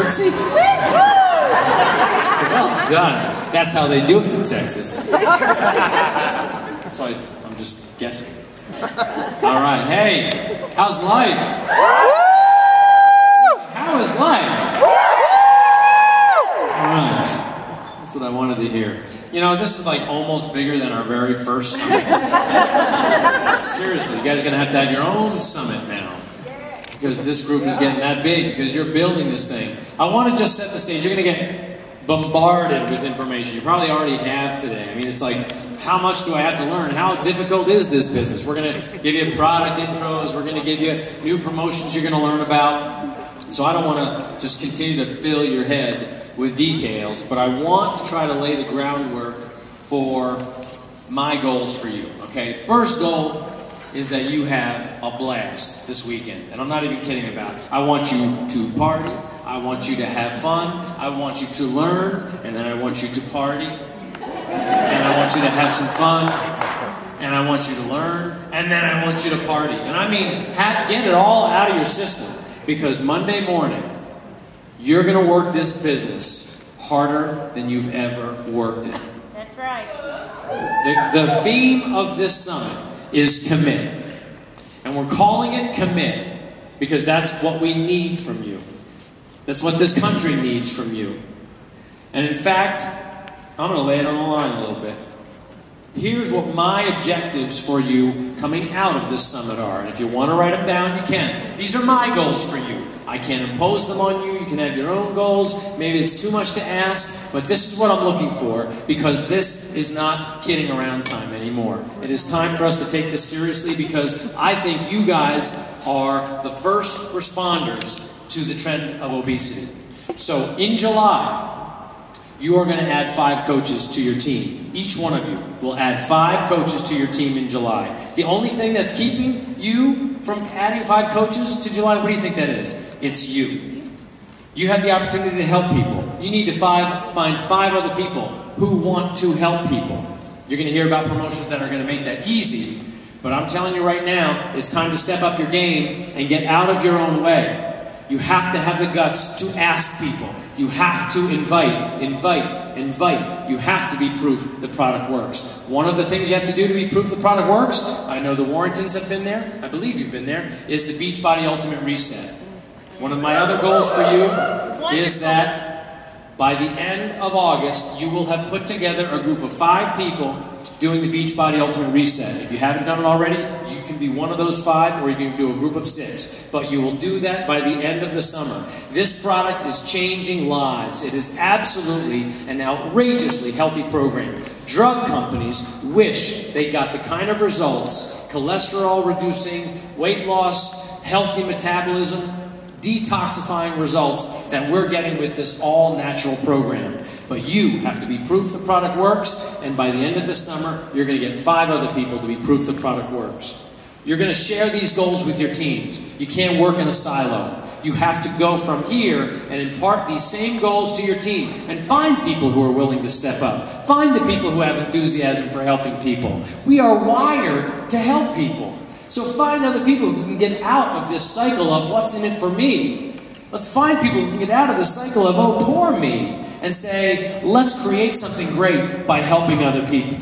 curtsy? Well done. That's how they do it in Texas. So I'm just guessing. All right, hey, how's life? How is life? All right, that's what I wanted to hear. You know, this is like almost bigger than our very first summit. Seriously, you guys are going to have your own summit now. Because this group is getting that big, because you're building this thing. I want to just set the stage. You're going to get bombarded with information. You probably already have today. I mean, it's like, how much do I have to learn? How difficult is this business? We're going to give you product intros. We're going to give you new promotions you're going to learn about. So I don't want to just continue to fill your head with details, but I want to try to lay the groundwork for my goals for you, okay? First goal is that you have a blast this weekend. And I'm not even kidding about it. I want you to party. I want you to have fun. I want you to learn. And then I want you to party. And I want you to have some fun. And I want you to learn. And then I want you to party. And I mean, get it all out of your system. Because Monday morning, you're going to work this business harder than you've ever worked it. That's right. The theme of this summit is commit. And we're calling it commit because that's what we need from you. That's what this country needs from you. And in fact, I'm going to lay it on the line a little bit. Here's what my objectives for you coming out of this summit are. And if you want to write them down, you can. These are my goals for you. I can't impose them on you. You can have your own goals. Maybe it's too much to ask, but this is what I'm looking for because this is not kidding around time anymore. It is time for us to take this seriously because I think you guys are the first responders to the trend of obesity. So in July, you are going to add 5 coaches to your team. Each one of you will add 5 coaches to your team in July. The only thing that's keeping you from adding 5 coaches to July, what do you think that is? It's you. You have the opportunity to help people. You need to find 5 other people who want to help people. You're going to hear about promotions that are going to make that easy. But I'm telling you right now, it's time to step up your game and get out of your own way. You have to have the guts to ask people. You have to invite. You have to be proof the product works. One of the things you have to do to be proof the product works, I know the Warringtons have been there, I believe you've been there, is the Beachbody Ultimate Reset. One of my other goals for you is that by the end of August, you will have put together a group of 5 people doing the Beachbody Ultimate Reset. If you haven't done it already, you can be one of those 5 or you can do a group of 6. But you will do that by the end of the summer. This product is changing lives. It is absolutely an outrageously healthy program. Drug companies wish they got the kind of results, cholesterol reducing, weight loss, healthy metabolism, detoxifying results that we're getting with this all-natural program. But you have to be proof the product works, and by the end of the summer, you're going to get 5 other people to be proof the product works. You're going to share these goals with your teams. You can't work in a silo. You have to go from here and impart these same goals to your team and find people who are willing to step up. Find the people who have enthusiasm for helping people. We are wired to help people. So find other people who can get out of this cycle of what's in it for me. Let's find people who can get out of the cycle of, oh, poor me. And say, let's create something great by helping other people.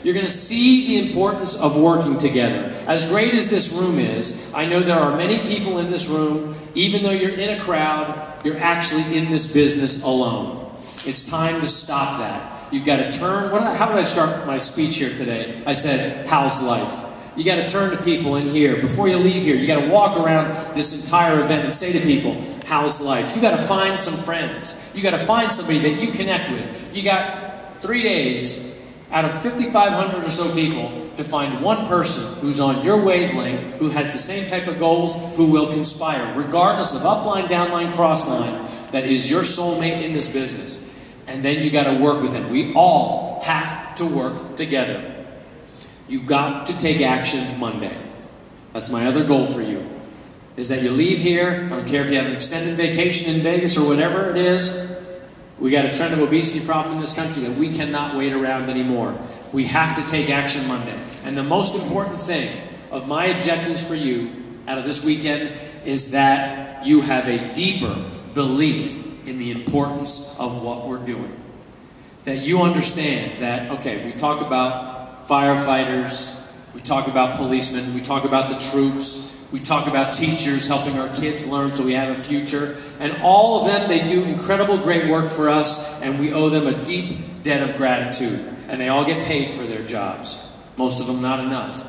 You're going to see the importance of working together. As great as this room is, I know there are many people in this room, even though you're in a crowd, you're actually in this business alone. It's time to stop that. You've got to turn, how did I start my speech here today? I said, how's life? You got to turn to people in here. Before you leave here, you got to walk around this entire event and say to people, how's life? You got to find some friends. You got to find somebody that you connect with. You got 3 days out of 5,500 or so people to find one person who's on your wavelength, who has the same type of goals, who will conspire, regardless of upline, downline, crossline, that is your soulmate in this business. And then you got to work with them. We all have to work together. You got to take action Monday. That's my other goal for you, is that you leave here, I don't care if you have an extended vacation in Vegas or whatever it is, we got a trend of obesity problem in this country that we cannot wait around anymore. We have to take action Monday. And the most important thing of my objectives for you out of this weekend is that you have a deeper belief in the importance of what we're doing. That you understand that, okay, we talk about firefighters, we talk about policemen, we talk about the troops, we talk about teachers helping our kids learn so we have a future. And all of them, they do incredible, great work for us, and we owe them a deep debt of gratitude. And they all get paid for their jobs. Most of them not enough.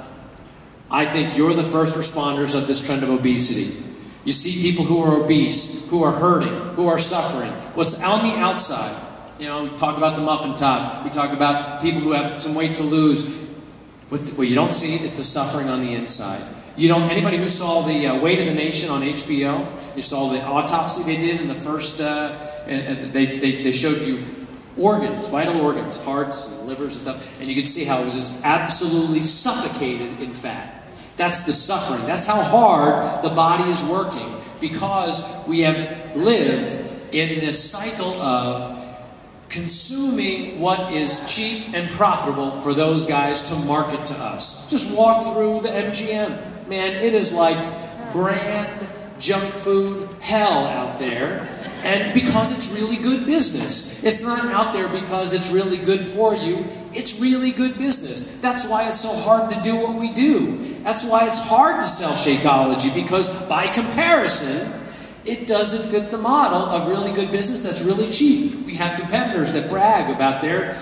I think you're the first responders of this trend of obesity. You see people who are obese, who are hurting, who are suffering. What's on the outside? You know, we talk about the muffin top. We talk about people who have some weight to lose. What you don't see is the suffering on the inside. You don't. Anybody who saw the Weight of the Nation on HBO, you saw the autopsy they did in the first. They showed you organs, vital organs, hearts and livers and stuff, and you could see how it was just absolutely suffocated in fat. That's the suffering. That's how hard the body is working, because we have lived in this cycle of consuming what is cheap and profitable for those guys to market to us. Just walk through the MGM. Man, it is like brand junk food hell out there. And because it's really good business. It's not out there because it's really good for you. It's really good business. That's why it's so hard to do what we do. That's why it's hard to sell Shakeology, because by comparison, it doesn't fit the model of really good business that's really cheap. We have competitors that brag about their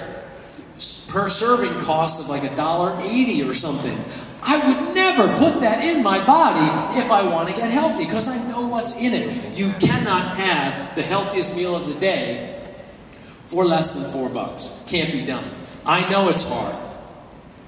per serving costs of like $1.80 or something. I would never put that in my body if I want to get healthy, because I know what's in it. You cannot have the healthiest meal of the day for less than $4. Can't be done. I know it's hard,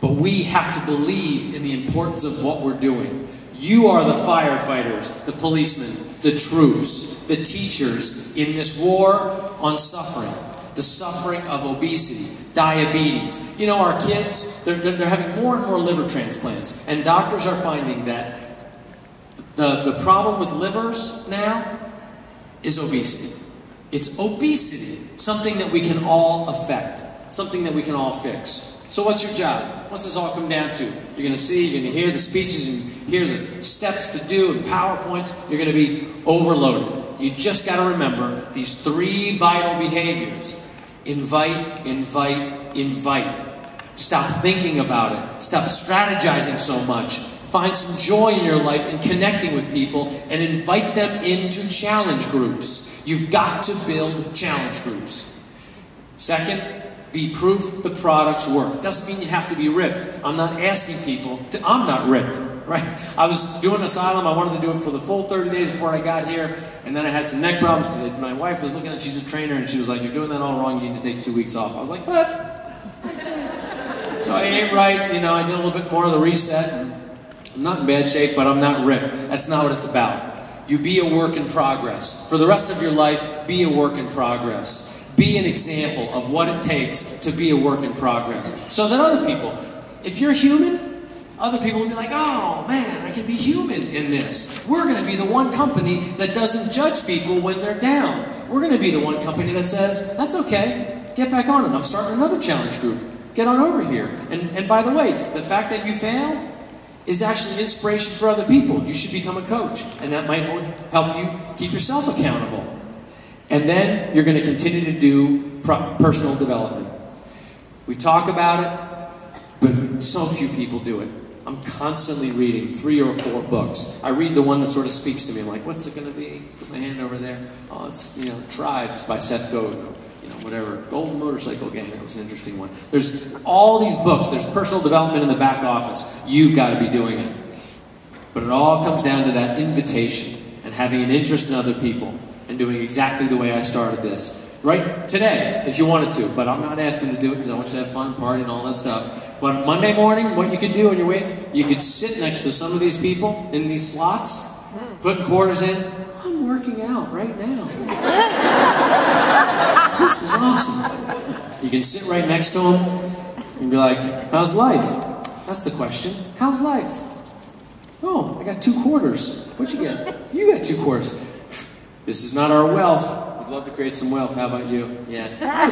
but we have to believe in the importance of what we're doing. You are the firefighters, the policemen, the troops, the teachers in this war on suffering. The suffering of obesity, diabetes. You know, our kids, they're having more and more liver transplants. And doctors are finding that the problem with livers now is obesity. It's obesity. Something that we can all affect. Something that we can all fix. So what's your job? What's this all come down to? You're going to see, you're going to hear the speeches and hear the steps to do and PowerPoints. You're going to be overloaded. You just got to remember these 3 vital behaviors. Invite, invite, invite. Stop thinking about it. Stop strategizing so much. Find some joy in your life in connecting with people and invite them into challenge groups. You've got to build challenge groups. Second, be proof the products work. Doesn't mean you have to be ripped. I'm not asking people to, I'm not ripped, right? I was doing Asylum. I wanted to do it for the full 30 days before I got here. And then I had some neck problems because my wife was looking at it. She's a trainer, and she was like, "You're doing that all wrong. You need to take 2 weeks off." I was like, "But." So I ate right. You know, I did a little bit more of the reset. And I'm not in bad shape, but I'm not ripped. That's not what it's about. You be a work in progress. For the rest of your life, be a work in progress. Be an example of what it takes to be a work in progress. So that other people, if you're human, other people will be like, "Oh man, I can be human in this." We're going to be the one company that doesn't judge people when they're down. We're going to be the one company that says, "That's okay, get back on it. I'm starting another challenge group. Get on over here." And by the way, the fact that you failed is actually inspiration for other people. You should become a coach, and that might help you keep yourself accountable. And then you're going to continue to do personal development. We talk about it, but so few people do it. I'm constantly reading 3 or 4 books. I read the one that sort of speaks to me. I'm like, what's it going to be? Put my hand over there. Oh, it's, you know, Tribes by Seth Godin. You know, whatever. Golden Motorcycle Gang. That was an interesting one. There's all these books. There's personal development in the back office. You've got to be doing it. But it all comes down to that invitation and having an interest in other people and doing exactly the way I started this. Right today, if you wanted to, but I'm not asking you to do it because I want you to have fun, party, and all that stuff. But Monday morning, what you could do on your way, you could sit next to some of these people in these slots, putting quarters in. I'm working out right now. This is awesome. You can sit right next to them and be like, "How's life?" That's the question. How's life? "Oh, I got 2 quarters. What'd you get?" "You got 2 quarters. This is not our wealth. We'd love to create some wealth. How about you?" "Yeah, I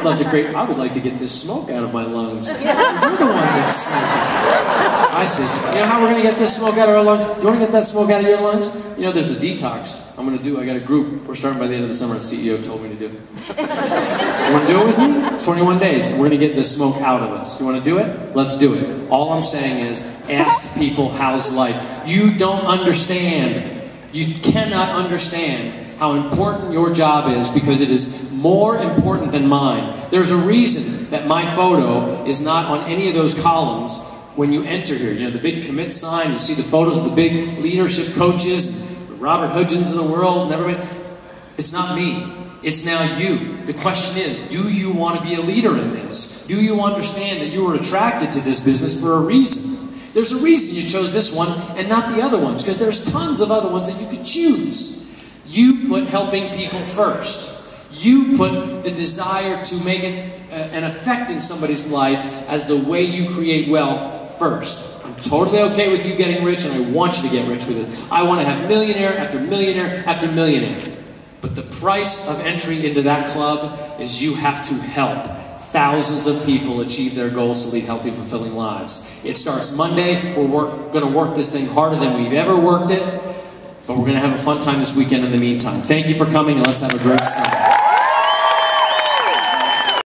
would like to get this smoke out of my lungs." "You're the one that's smoking." "I I see. You know how we're going to get this smoke out of our lungs? Do you want to get that smoke out of your lungs? You know, there's a detox I got a group we're starting by the end of the summer. The CEO told me to do. You want to do it with me? It's 21 days. We're going to get this smoke out of us. You want to do it? Let's do it. All I'm saying is, ask people, how's life? You don't understand. You cannot understand how important your job is, because it is more important than mine. There's a reason that my photo is not on any of those columns when you enter here. You know, the big commit sign, you see the photos of the big leadership coaches, Robert Hudgens in the world, and everybody. It's not me. It's now you. The question is, do you want to be a leader in this? Do you understand that you were attracted to this business for a reason? There's a reason you chose this one and not the other ones, because there's tons of other ones that you could choose. You put helping people first. You put the desire to make an effect in somebody's life as the way you create wealth first. I'm totally okay with you getting rich, and I want you to get rich with it. I want to have millionaire after millionaire after millionaire. But the price of entry into that club is you have to help thousands of people achieve their goals to lead healthy, fulfilling lives. It starts Monday. We're going to work this thing harder than we've ever worked it. But we're going to have a fun time this weekend in the meantime. Thank you for coming, and let's have a great summer.